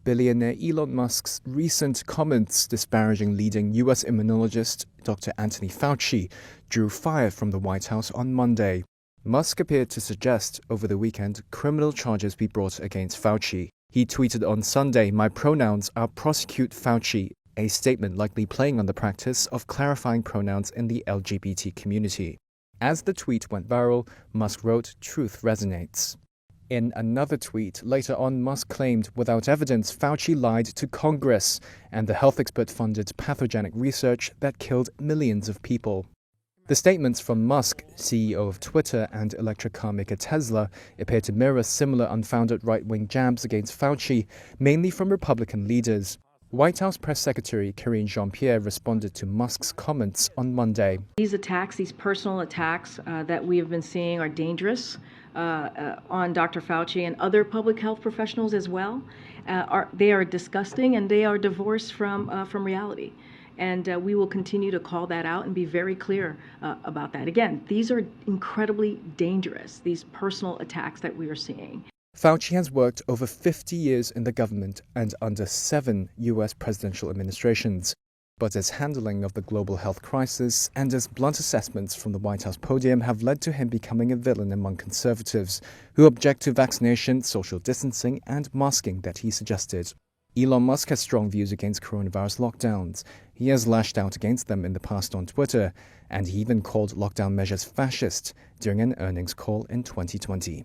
billionaire Elon Musk's recent comments disparaging leading U.S. immunologist Dr. Anthony Fauci drew fire from the White House on Monday. Musk appeared to suggest over the weekend criminal charges be brought against Fauci. He tweeted on Sunday, "My pronouns are prosecute Fauci," a statement likely playing on the practice of clarifying pronouns in the LGBT community. As the tweet went viral, Musk wrote, "Truth resonates." In another tweet, later on, Musk claimed without evidence Fauci lied to Congress and the health expert funded pathogenic research that killed millions of people. The statements from Musk, CEO of Twitter and electric car maker Tesla, appear to mirror similar unfounded right-wing jabs against Fauci, mainly from Republican leaders. White House Press Secretary Karine Jean-Pierre responded to Musk's comments on Monday. These attacks, these personal attacks that we have been seeing are dangerous on Dr. Fauci and other public health professionals as well. They are disgusting and they are divorced from reality. And we will continue to call that out and be very clear about that. Again, these are incredibly dangerous, these personal attacks that we are seeing. Fauci has worked over 50 years in the government and under 7 U.S. presidential administrations. But his handling of the global health crisis and his blunt assessments from the White House podium have led to him becoming a villain among conservatives who object to vaccination, social distancing, and masking that he suggested. Elon Musk has strong views against coronavirus lockdowns. He has lashed out against them in the past on Twitter, and he even called lockdown measures fascist during an earnings call in 2020.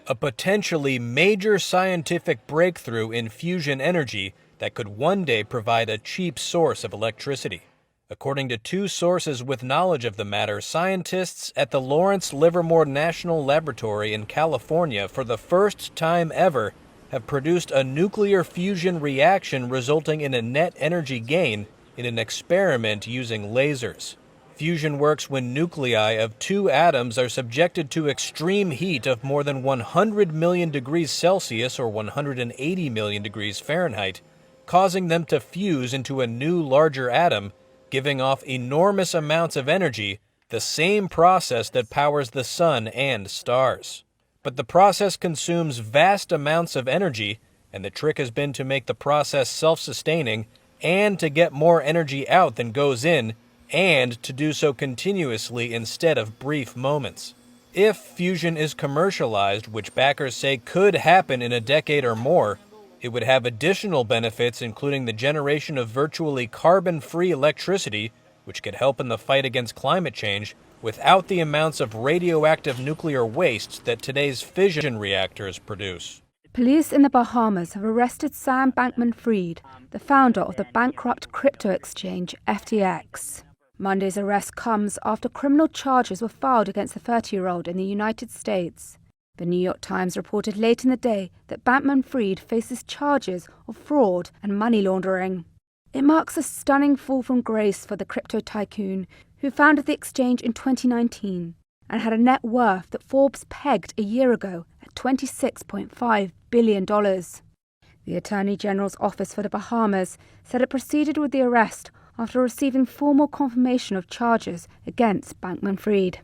A potentially major scientific breakthrough in fusion energy that could one day provide a cheap source of electricity. According to 2 sources with knowledge of the matter, scientists at the Lawrence Livermore National Laboratory in California, for the first time ever, have produced a nuclear fusion reaction resulting in a net energy gain in an experiment using lasers. Fusion works when nuclei of 2 atoms are subjected to extreme heat of more than 100 million degrees Celsius or 180 million degrees Fahrenheit, causing them to fuse into a new larger atom, giving off enormous amounts of energy, the same process that powers the sun and stars. But the process consumes vast amounts of energy, and the trick has been to make the process self-sustaining and to get more energy out than goes in, and to do so continuously instead of brief moments. If fusion is commercialized, which backers say could happen in a decade or more, it would have additional benefits including the generation of virtually carbon-free electricity, which could help in the fight against climate change, without the amounts of radioactive nuclear waste that today's fission reactors produce. Police in the Bahamas have arrested Sam Bankman-Fried, the founder of the bankrupt crypto exchange FTX. Monday's arrest comes after criminal charges were filed against the 30-year-old in the United States. The New York Times reported late in the day that Bankman-Fried faces charges of fraud and money laundering. It marks a stunning fall from grace for the crypto tycoon who founded the exchange in 2019 and had a net worth that Forbes pegged a year ago at $26.5 billion. The Attorney General's Office for the Bahamas said it proceeded with the arrest after receiving formal confirmation of charges against Bankman-Fried.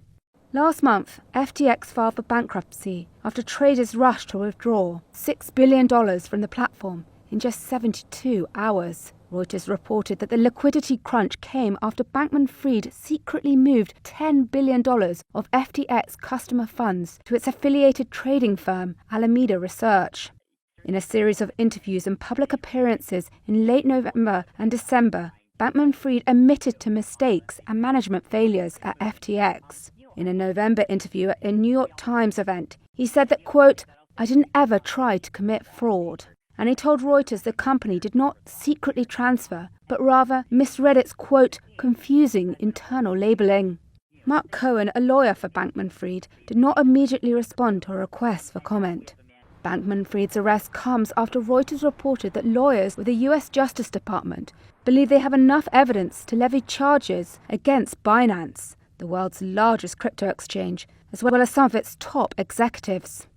Last month, FTX filed for bankruptcy after traders rushed to withdraw $6 billion from the platform in just 72 hours. Reuters reported that the liquidity crunch came after Bankman-Fried secretly moved $10 billion of FTX customer funds to its affiliated trading firm, Alameda Research. In a series of interviews and public appearances in late November and December, Bankman-Fried admitted to mistakes and management failures at FTX. In a November interview at a New York Times event, he said that, quote, "I didn't ever try to commit fraud." And he told Reuters the company did not secretly transfer, but rather misread its, quote, "confusing internal labeling." Mark Cohen, a lawyer for Bankman-Fried, did not immediately respond to a request for comment. Bankman-Fried's arrest comes after Reuters reported that lawyers with the U.S. Justice Department believe they have enough evidence to levy charges against Binance, the world's largest crypto exchange, as well as some of its top executives.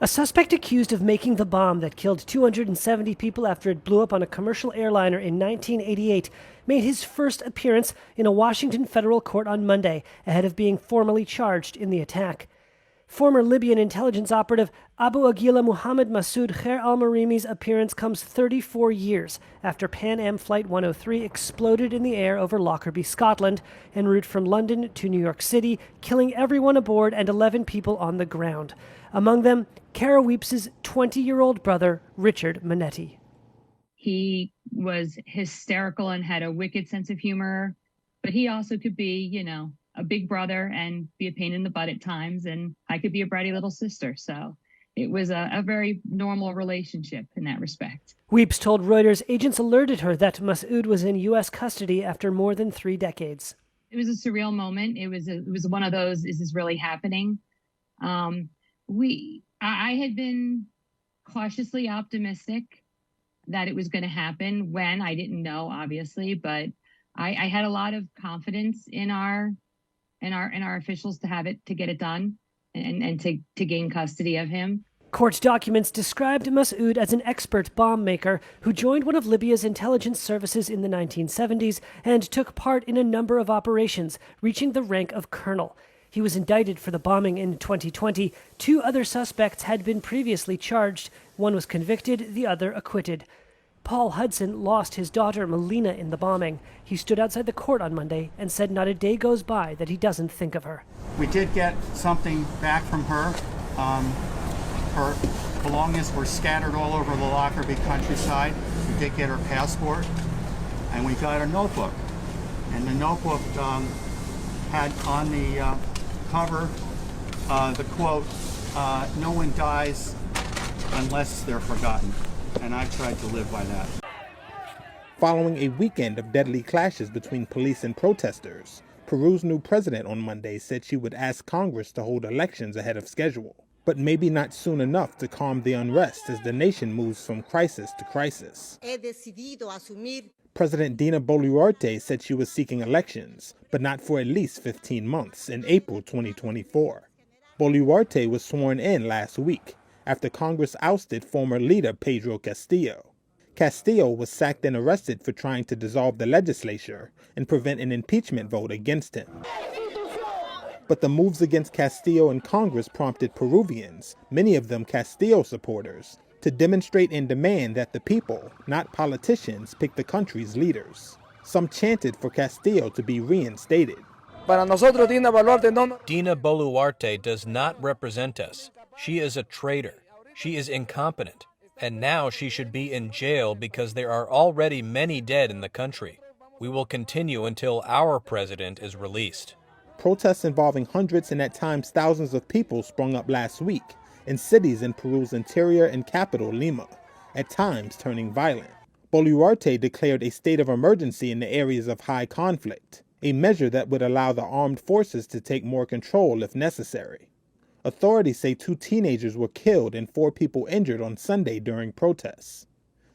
A suspect accused of making the bomb that killed 270 people after it blew up on a commercial airliner in 1988 made his first appearance in a Washington federal court on Monday, ahead of being formally charged in the attack. Former Libyan intelligence operative Abu Aguila Muhammad Masoud Khair al-Marimi's appearance comes 34 years after Pan Am Flight 103 exploded in the air over Lockerbie, Scotland, en route from London to New York City, killing everyone aboard and 11 people on the ground. Among them, Kara Weeps's 20-year-old brother, Richard Manetti. He was hysterical and had a wicked sense of humor, but he also could be, a big brother and be a pain in the butt at times, and I could be a bratty little sister. So it was a very normal relationship in that respect. Weeps told Reuters agents alerted her that Masoud was in U.S. custody after more than 3 decades. It was a surreal moment. It was one of those, is this really happening? I had been cautiously optimistic that it was going to happen when I didn't know, obviously, but I had a lot of confidence in our officials to get it done and to gain custody of him. Court documents described Masoud as an expert bomb maker who joined one of Libya's intelligence services in the 1970s and took part in a number of operations, reaching the rank of colonel. He was indicted for the bombing in 2020. 2 other suspects had been previously charged. One was convicted, the other acquitted. Paul Hudson lost his daughter Melina in the bombing. He stood outside the court on Monday and said not a day goes by that he doesn't think of her. We did get something back from her. Her belongings were scattered all over the Lockerbie countryside. We did get her passport, and we got a notebook. And the notebook had on the cover the quote, "No one dies unless they're forgotten." And I tried to live by that. Following a weekend of deadly clashes between police and protesters, Peru's new president on Monday said she would ask Congress to hold elections ahead of schedule, but maybe not soon enough to calm the unrest as the nation moves from crisis to crisis. President Dina Boluarte said she was seeking elections, but not for at least 15 months, in April 2024. Boluarte was sworn in last week after Congress ousted former leader Pedro Castillo. Castillo was sacked and arrested for trying to dissolve the legislature and prevent an impeachment vote against him. But the moves against Castillo in Congress prompted Peruvians, many of them Castillo supporters, to demonstrate and demand that the people, not politicians, pick the country's leaders. Some chanted for Castillo to be reinstated. Dina Boluarte does not represent us. She is a traitor. She is incompetent. And now she should be in jail because there are already many dead in the country. We will continue until our president is released. Protests involving hundreds and at times thousands of people sprung up last week in cities in Peru's interior and capital, Lima, at times turning violent. Boluarte declared a state of emergency in the areas of high conflict, a measure that would allow the armed forces to take more control if necessary. Authorities say 2 teenagers were killed and 4 people injured on Sunday during protests.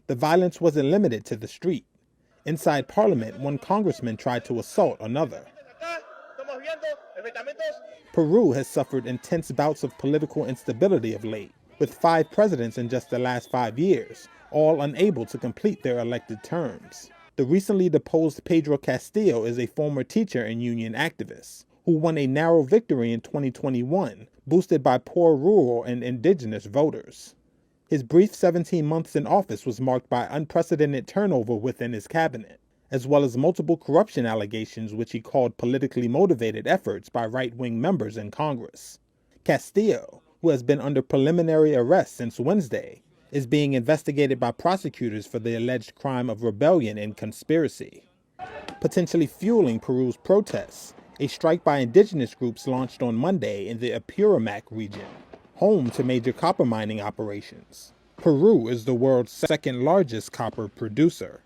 The violence wasn't limited to the street. Inside Parliament, one congressman tried to assault another. Peru has suffered intense bouts of political instability of late, with 5 presidents in just the last 5 years, all unable to complete their elected terms. The recently deposed Pedro Castillo is a former teacher and union activist, who won a narrow victory in 2021, boosted by poor rural and indigenous voters. His brief 17 months in office was marked by unprecedented turnover within his cabinet, as well as multiple corruption allegations which he called politically motivated efforts by right-wing members in Congress. Castillo, who has been under preliminary arrest since Wednesday, is being investigated by prosecutors for the alleged crime of rebellion and conspiracy. Potentially fueling Peru's protests, a strike by indigenous groups launched on Monday in the Apurimac region, home to major copper mining operations. Peru is the world's second largest copper producer.